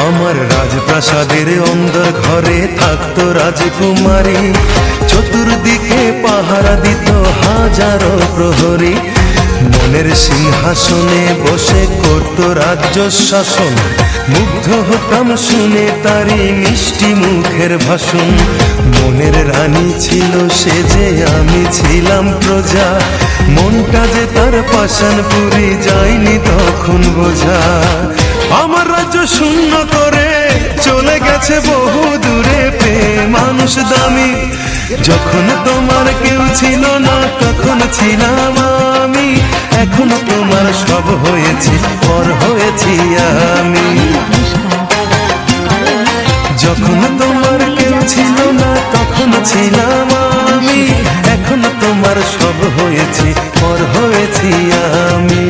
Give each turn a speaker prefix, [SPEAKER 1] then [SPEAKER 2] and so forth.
[SPEAKER 1] আমার রাজপ্রাসাদের অন্দর ঘরে থাকতো রাজকুমারী, চতুর্দিকে পাহারা দিত হাজারো প্রহরী। মনের সিংহাসনে বসে করত রাজ্য শাসন, মুগ্ধ হতাম শুনে তারি মিষ্টি মুখের ভাষণ। মনের রানী ছিল সে যে আমি ছিলাম প্রজা, মনটা যে তার পাষাণপুরী যায়নি তখন বোঝা। আমার রাজ্য শূন্য করে চলে গেছে বহু দূরে, প্রেম মানুষ দামি যখন তোমার কেউ ছিল না তখন ছিলাম আমি। এখন তোমার সব হয়েছি, পর হয়েছি আমি। যখন তোমার কেউ ছিল না তখন ছিলাম আমি, এখন তোমার সব হয়েছি, পর হয়েছি আমি।